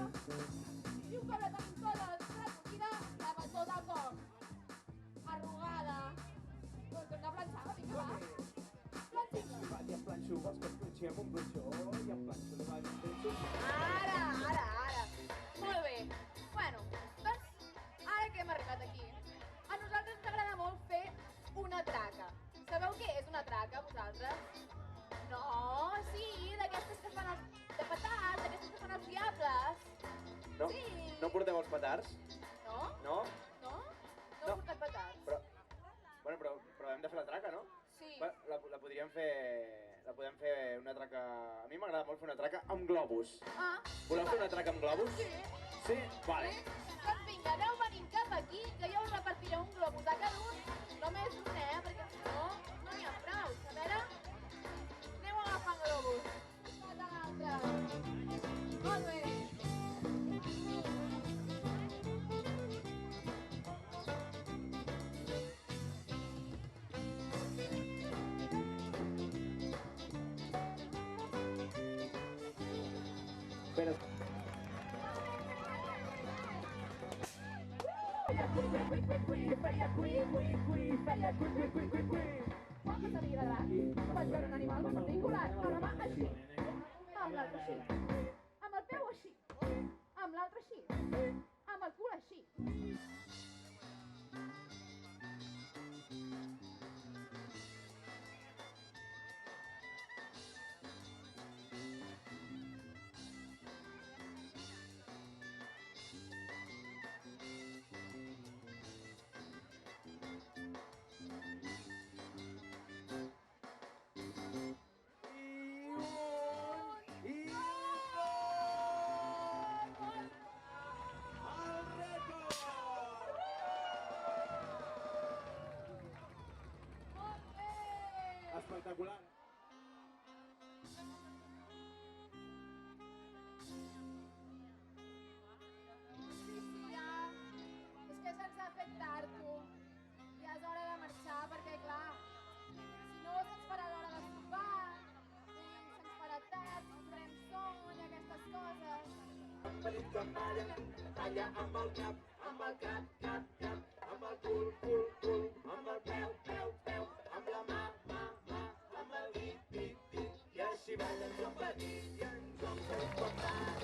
i un cop la tenim tota recollida, la bessó de cop arrugada. Doncs hem de planxar, vinga, va. Planxi-la. Va, i em planxo, vols que et planxem un brutxó? I em planxo, va, i em planxo. Ara. Molt bé. Bueno, doncs, ara que hem arribat aquí, a nosaltres ens agrada molt fer una traca. Sabeu què és una traca, vosaltres? No, sí, d'aquestes que fan els... de petards, d'aquestes que fan els diables. No? Sí. No porteu els petards? No? No? No? No portem petards. Però... Bueno, però hem de fer la traca, no? Sí. La podríem fer... La podem fer una traca... A mi m'agrada molt fer una traca amb globus. Ah. Voleu fer una traca amb globus? Sí. Sí? Vale. Sí? Doncs vinga, aneu venint cap aquí, que jo us repartiré un globus a cada un. Només un, perquè si no, no n'hi ha prou. A veure, aneu agafant globus. Un a l'altre. Molt bé. Espera. Quan que t'havia agradat? Vaig veure un animal molt particular, amb la mà així, amb l'altra així, amb el peu així, amb l'altre així, amb el cul així. Espectacular. Sí, ja. És que se'ns ha fet tard, tu. Ja és hora de marxar, perquè, clar, si no se'ns farà l'hora de sopar, i se'ns farà tard, no tindrem son i aquestes coses. Petit que balla, balla amb el cap, amb el cap, amb el cul, amb el peu, amb la mà, amb el dit, i així balla ens hem petit i ens hem comportat.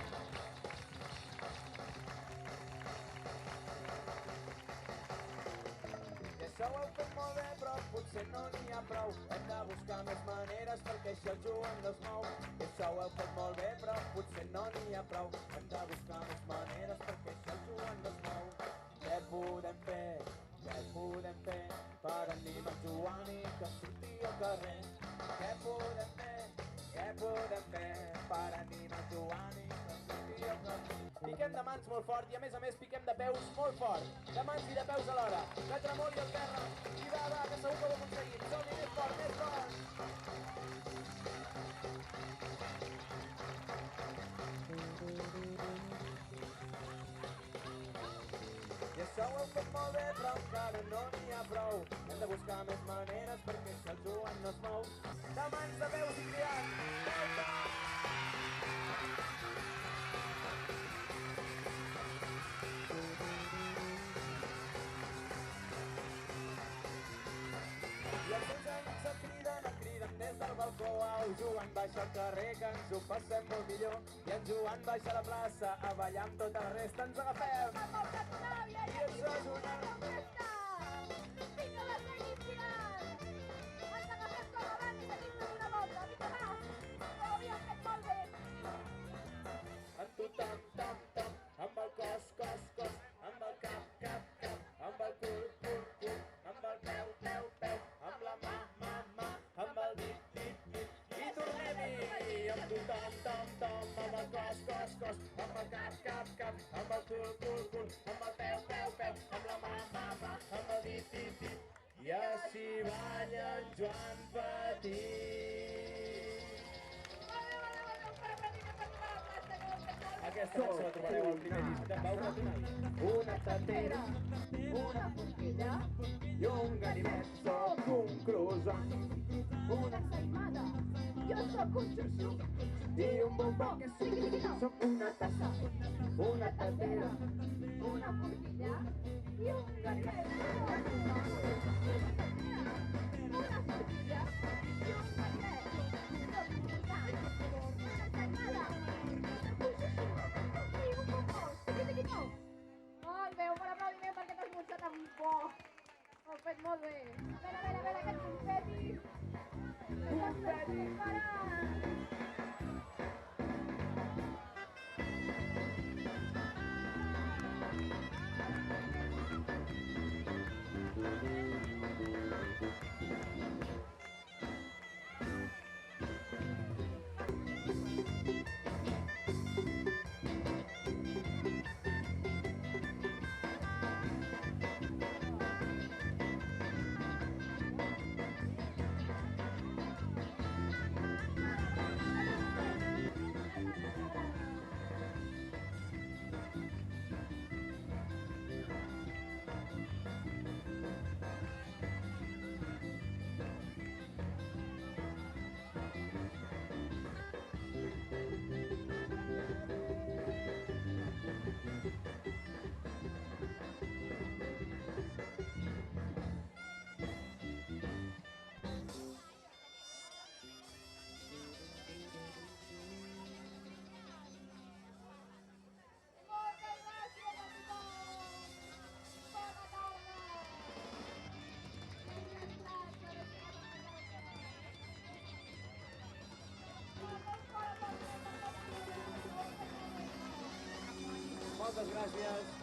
I això ho heu fet molt bé, però potser no n'hi ha prou. Hem de buscar més maneres perquè això el Joan no es mou. I això ho heu fet molt bé, però potser no n'hi ha prou. Hem de buscar més maneres perquè això el Joan no es mou. Què podem fer? Què podem fer per animar el Joan i que surti al carrer? Què podem fer? Què podem fer per animar el Joan i que surti al carrer? Piquem de mans molt fort i a més piquem de peus molt fort. De mans i de peus alhora. Que tremoli el terra. I va, que segur que ho aconseguim. Som-hi més fort, més fort. I això ho heu fet molt bé, però encara no n'hi ha prou. Hem de buscar més maneres perquè si el Joan no es mou. De mans, de peus i cridant. I els seus amics el criden des del balcó. El Joan baixa al carrer, que ens ho passem molt millor. I en Joan baixa a la plaça a ballar amb tota la resta. Ens agafem! I això és una festa! Vinga, va, seguim tirant! Ens agafem com abans i seguim fent una volta! Vinga, va! Ho havíem fet molt bé! Amb tothom, amb el cos, amb el cap, amb el cul, amb el peu, amb la mà, amb el dit, i tornem-hi! Amb tothom, amb el cos, amb el cap, amb el cul, amb el peu, amb la mà, amb el dit, i així balla en Joan Petit. Aquesta cançó la trobareu al primer disc de Pau Ratonal. Una tatera, Una forquilla, i un ganivet, sóc un croissant. una ensaïmada, jo sóc un xuxu, I un bombó que sí, sóc una tassa, una tetera, una forquilla i un ganivet. Una forquilla i un ganivet. Dos portants, una ensaïmada, un sushi i un compost. Tiqui-tiqui-to. Molt bé, un bon aplaudiment per aquest esmorzar tan bo. Ho heu fet molt bé. Bela, aquest confeti. Confeti. Para! moltes gràcies.